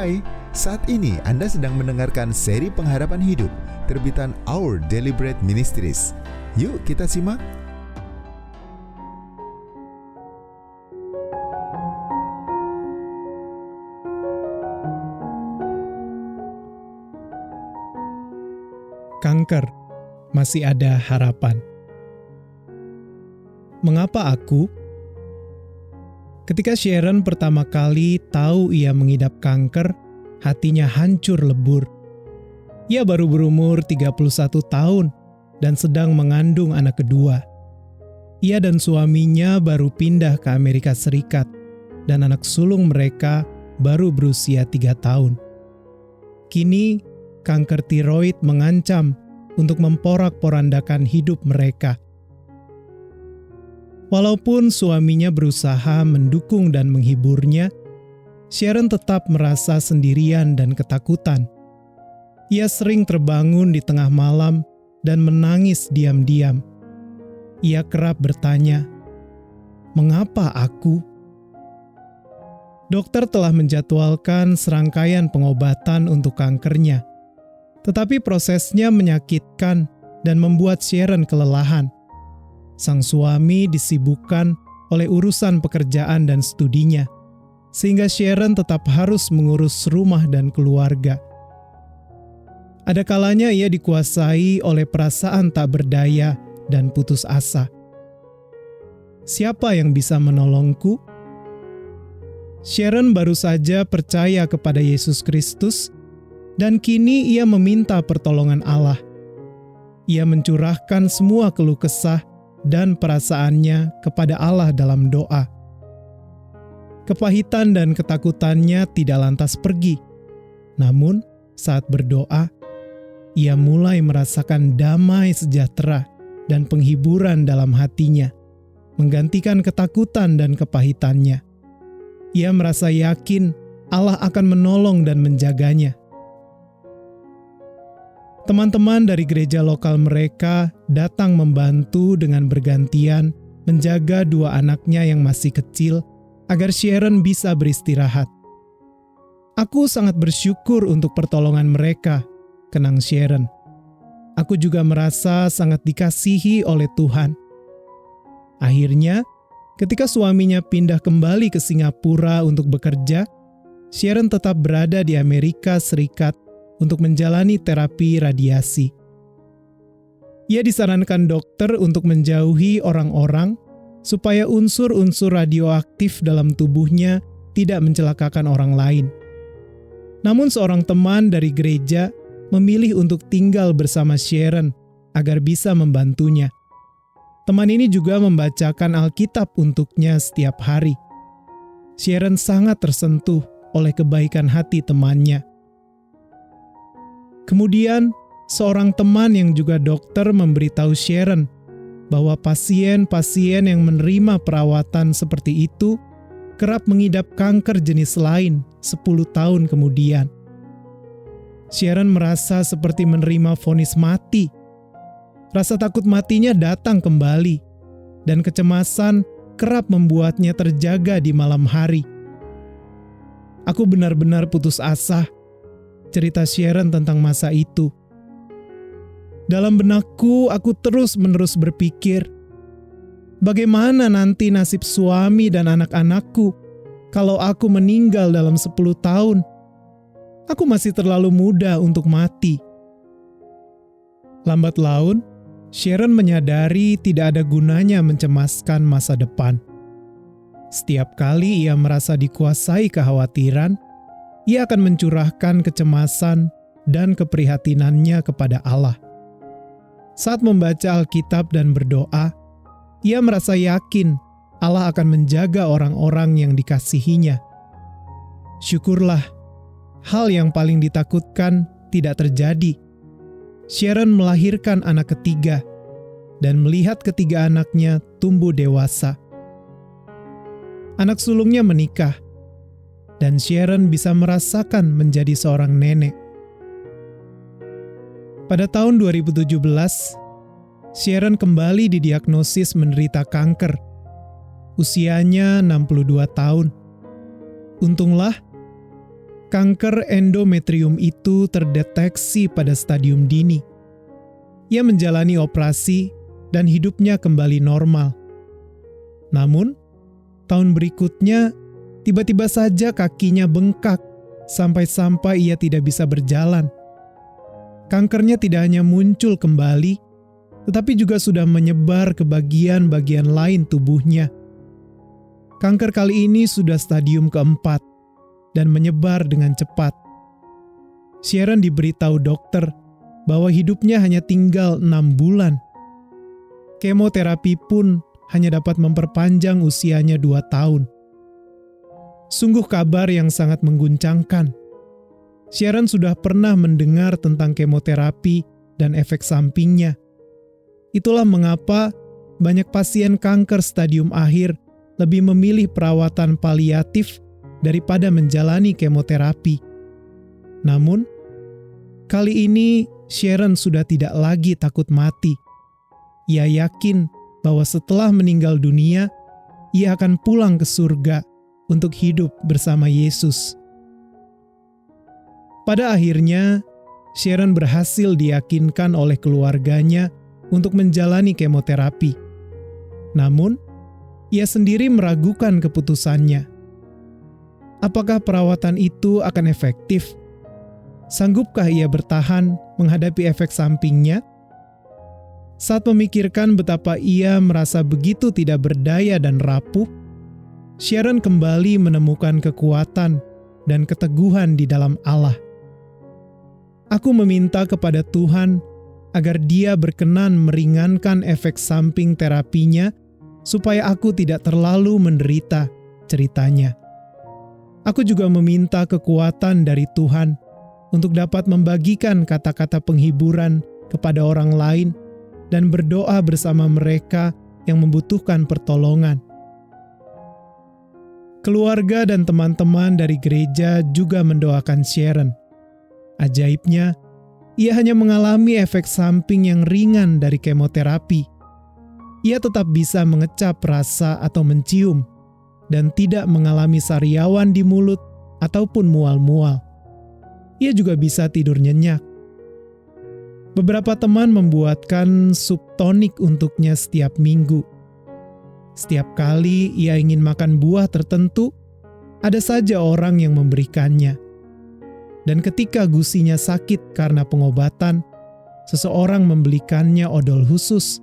Hai, saat ini Anda sedang mendengarkan seri pengharapan hidup terbitan Our Daily Bread Ministries. Yuk kita simak. Kanker, masih ada harapan. Mengapa aku? Ketika Sharon pertama kali tahu ia mengidap kanker, hatinya hancur lebur. Ia baru berumur 31 tahun dan sedang mengandung anak kedua. Ia dan suaminya baru pindah ke Amerika Serikat dan anak sulung mereka baru berusia 3 tahun. Kini, kanker tiroid mengancam untuk memporak-porandakan hidup mereka. Walaupun suaminya berusaha mendukung dan menghiburnya, Sharon tetap merasa sendirian dan ketakutan. Ia sering terbangun di tengah malam dan menangis diam-diam. Ia kerap bertanya, "Mengapa aku?" Dokter telah menjadwalkan serangkaian pengobatan untuk kankernya, tetapi prosesnya menyakitkan dan membuat Sharon kelelahan. Sang suami disibukkan oleh urusan pekerjaan dan studinya, sehingga Sharon tetap harus mengurus rumah dan keluarga. Ada kalanya ia dikuasai oleh perasaan tak berdaya dan putus asa. Siapa yang bisa menolongku? Sharon baru saja percaya kepada Yesus Kristus, dan kini ia meminta pertolongan Allah. Ia mencurahkan semua keluh kesah dan perasaannya kepada Allah dalam doa. Kepahitan dan ketakutannya tidak lantas pergi. Namun, saat berdoa, ia mulai merasakan damai sejahtera dan penghiburan dalam hatinya, menggantikan ketakutan dan kepahitannya. Ia merasa yakin Allah akan menolong dan menjaganya. Teman-teman dari gereja lokal mereka datang membantu dengan bergantian menjaga dua anaknya yang masih kecil agar Sharon bisa beristirahat. "Aku sangat bersyukur untuk pertolongan mereka," kenang Sharon. "Aku juga merasa sangat dikasihi oleh Tuhan." Akhirnya, ketika suaminya pindah kembali ke Singapura untuk bekerja, Sharon tetap berada di Amerika Serikat untuk menjalani terapi radiasi. Ia disarankan dokter untuk menjauhi orang-orang supaya unsur-unsur radioaktif dalam tubuhnya tidak mencelakakan orang lain. Namun seorang teman dari gereja memilih untuk tinggal bersama Sharon agar bisa membantunya. Teman ini juga membacakan Alkitab untuknya setiap hari. Sharon sangat tersentuh oleh kebaikan hati temannya. Kemudian, seorang teman yang juga dokter memberitahu Sharon bahwa pasien-pasien yang menerima perawatan seperti itu kerap mengidap kanker jenis lain 10 tahun kemudian. Sharon merasa seperti menerima vonis mati. Rasa takut matinya datang kembali, dan kecemasan kerap membuatnya terjaga di malam hari. "Aku benar-benar putus asa," cerita Sharon tentang masa itu. "Dalam benakku, aku terus-menerus berpikir, bagaimana nanti nasib suami dan anak-anakku kalau aku meninggal dalam 10 tahun? Aku masih terlalu muda untuk mati." Lambat laun, Sharon menyadari tidak ada gunanya mencemaskan masa depan. Setiap kali ia merasa dikuasai kekhawatiran, ia akan mencurahkan kecemasan dan keprihatinannya kepada Allah. Saat membaca Alkitab dan berdoa, ia merasa yakin Allah akan menjaga orang-orang yang dikasihinya. Syukurlah, hal yang paling ditakutkan tidak terjadi. Sharon melahirkan anak ketiga dan melihat ketiga anaknya tumbuh dewasa. Anak sulungnya menikah, dan Sharon bisa merasakan menjadi seorang nenek. Pada tahun 2017, Sharon kembali didiagnosis menderita kanker. Usianya 62 tahun. Untunglah, kanker endometrium itu terdeteksi pada stadium dini. Ia menjalani operasi dan hidupnya kembali normal. Namun, tahun berikutnya, tiba-tiba saja kakinya bengkak sampai-sampai ia tidak bisa berjalan. Kankernya tidak hanya muncul kembali, tetapi juga sudah menyebar ke bagian-bagian lain tubuhnya. Kanker kali ini sudah stadium keempat dan menyebar dengan cepat. Sharon diberitahu dokter bahwa hidupnya hanya tinggal 6 bulan. Kemoterapi pun hanya dapat memperpanjang usianya 2 tahun. Sungguh kabar yang sangat mengguncangkan. Sharon sudah pernah mendengar tentang kemoterapi dan efek sampingnya. Itulah mengapa banyak pasien kanker stadium akhir lebih memilih perawatan paliatif daripada menjalani kemoterapi. Namun, kali ini Sharon sudah tidak lagi takut mati. Ia yakin bahwa setelah meninggal dunia, ia akan pulang ke surga untuk hidup bersama Yesus. Pada akhirnya, Sharon berhasil diyakinkan oleh keluarganya untuk menjalani kemoterapi. Namun, ia sendiri meragukan keputusannya. Apakah perawatan itu akan efektif? Sanggupkah ia bertahan menghadapi efek sampingnya? Saat memikirkan betapa ia merasa begitu tidak berdaya dan rapuh, Sharon kembali menemukan kekuatan dan keteguhan di dalam Allah. Aku meminta kepada Tuhan agar Dia berkenan meringankan efek samping terapinya supaya aku tidak terlalu menderita, ceritanya. Aku juga meminta kekuatan dari Tuhan untuk dapat membagikan kata-kata penghiburan kepada orang lain dan berdoa bersama mereka yang membutuhkan pertolongan. Keluarga dan teman-teman dari gereja juga mendoakan Sharon. Ajaibnya, ia hanya mengalami efek samping yang ringan dari kemoterapi. Ia tetap bisa mengecap rasa atau mencium, dan tidak mengalami sariawan di mulut ataupun mual-mual. Ia juga bisa tidur nyenyak. Beberapa teman membuatkan sup tonik untuknya setiap minggu. Setiap kali ia ingin makan buah tertentu, ada saja orang yang memberikannya. Dan ketika gusinya sakit karena pengobatan, seseorang membelikannya odol khusus.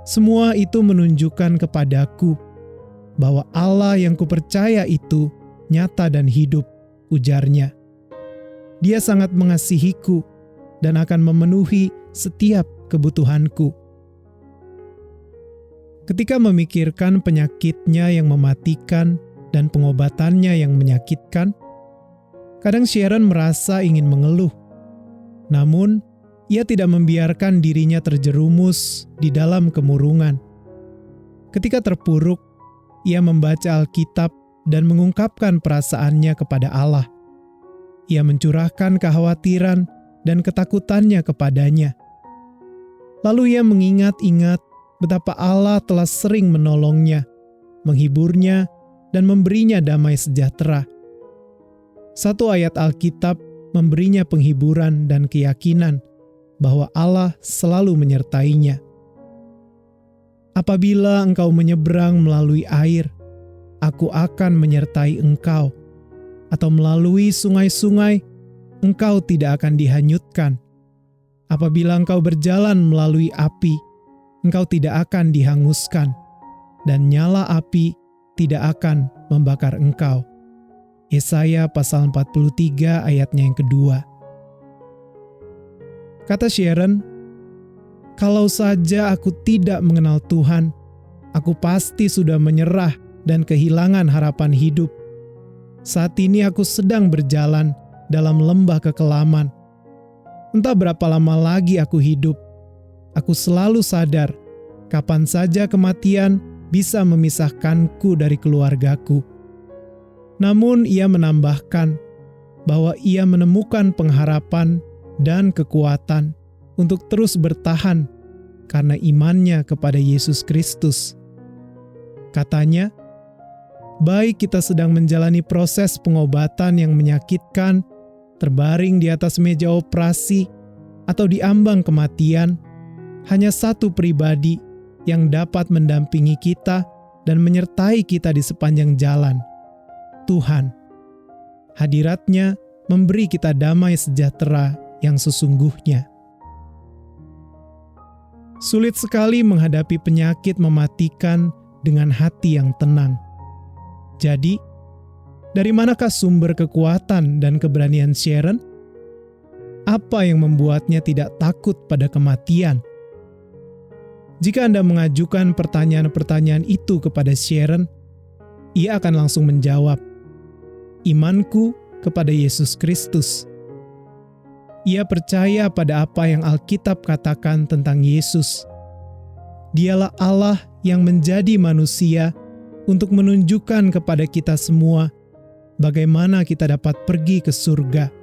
Semua itu menunjukkan kepadaku bahwa Allah yang kupercaya itu nyata dan hidup, ujarnya. Dia sangat mengasihiku dan akan memenuhi setiap kebutuhanku. Ketika memikirkan penyakitnya yang mematikan dan pengobatannya yang menyakitkan, kadang Sharon merasa ingin mengeluh. Namun, ia tidak membiarkan dirinya terjerumus di dalam kemurungan. Ketika terpuruk, ia membaca Alkitab dan mengungkapkan perasaannya kepada Allah. Ia mencurahkan kekhawatiran dan ketakutannya kepadanya. Lalu ia mengingat-ingat betapa Allah telah sering menolongnya, menghiburnya, dan memberinya damai sejahtera. Satu ayat Alkitab memberinya penghiburan dan keyakinan bahwa Allah selalu menyertainya. Apabila engkau menyeberang melalui air, aku akan menyertai engkau. Atau melalui sungai-sungai, engkau tidak akan dihanyutkan. Apabila engkau berjalan melalui api, engkau tidak akan dihanguskan, dan nyala api tidak akan membakar engkau. Yesaya pasal 43 ayatnya yang kedua. Kata Sharon, kalau saja aku tidak mengenal Tuhan, aku pasti sudah menyerah dan kehilangan harapan hidup. Saat ini aku sedang berjalan dalam lembah kekelaman. Entah berapa lama lagi aku hidup. Aku selalu sadar, kapan saja kematian bisa memisahkanku dari keluargaku. Namun ia menambahkan bahwa ia menemukan pengharapan dan kekuatan untuk terus bertahan karena imannya kepada Yesus Kristus. Katanya, baik kita sedang menjalani proses pengobatan yang menyakitkan, terbaring di atas meja operasi, atau di ambang kematian, hanya satu pribadi yang dapat mendampingi kita dan menyertai kita di sepanjang jalan, Tuhan. Hadirat-Nya memberi kita damai sejahtera yang sesungguhnya. Sulit sekali menghadapi penyakit mematikan dengan hati yang tenang. Jadi, dari manakah sumber kekuatan dan keberanian Sharon? Apa yang membuatnya tidak takut pada kematian? Jika Anda mengajukan pertanyaan-pertanyaan itu kepada Sharon, ia akan langsung menjawab, "Imanku kepada Yesus Kristus." Ia percaya pada apa yang Alkitab katakan tentang Yesus. Dialah Allah yang menjadi manusia untuk menunjukkan kepada kita semua bagaimana kita dapat pergi ke surga.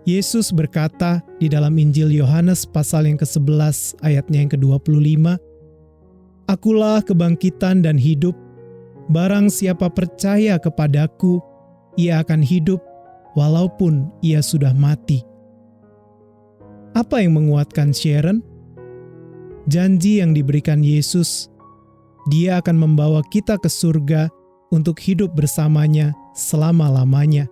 Yesus berkata di dalam Injil Yohanes pasal yang ke-11 ayatnya yang ke-25, "Akulah kebangkitan dan hidup, barang siapa percaya kepadaku, ia akan hidup walaupun ia sudah mati." Apa yang menguatkan Sharon? Janji yang diberikan Yesus, Dia akan membawa kita ke surga untuk hidup bersamanya selama-lamanya.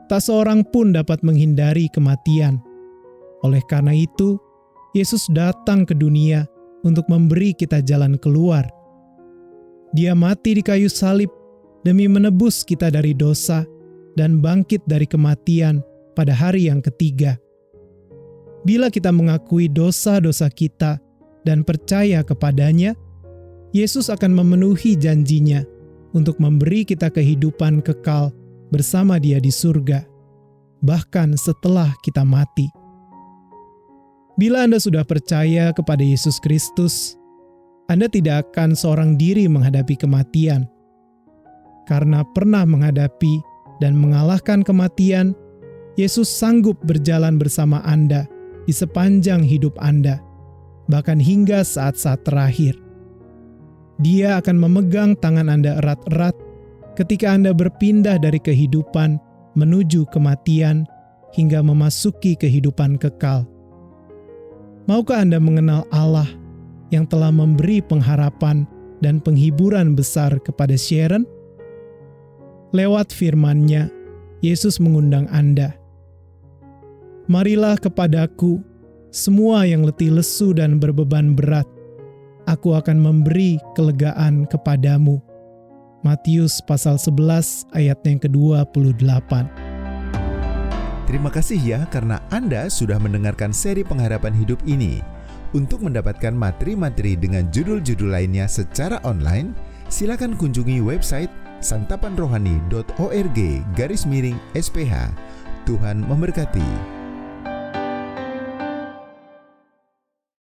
Tak seorang pun dapat menghindari kematian. Oleh karena itu, Yesus datang ke dunia untuk memberi kita jalan keluar. Dia mati di kayu salib demi menebus kita dari dosa dan bangkit dari kematian pada hari yang ketiga. Bila kita mengakui dosa-dosa kita dan percaya kepadanya, Yesus akan memenuhi janjinya untuk memberi kita kehidupan kekal bersama Dia di surga, bahkan setelah kita mati. Bila Anda sudah percaya kepada Yesus Kristus, Anda tidak akan seorang diri menghadapi kematian. Karena pernah menghadapi dan mengalahkan kematian, Yesus sanggup berjalan bersama Anda di sepanjang hidup Anda, bahkan hingga saat-saat terakhir. Dia akan memegang tangan Anda erat-erat ketika Anda berpindah dari kehidupan menuju kematian hingga memasuki kehidupan kekal. Maukah Anda mengenal Allah yang telah memberi pengharapan dan penghiburan besar kepada Sharon? Lewat firman-Nya, Yesus mengundang Anda. "Marilah kepadaku, semua yang letih lesu dan berbeban berat. Aku akan memberi kelegaan kepadamu." Matius pasal 11 ayat yang ke-28. Terima kasih ya karena Anda sudah mendengarkan seri pengharapan hidup ini. Untuk mendapatkan materi-materi dengan judul-judul lainnya secara online, silakan kunjungi website santapanrohani.org/SPH. Tuhan memberkati.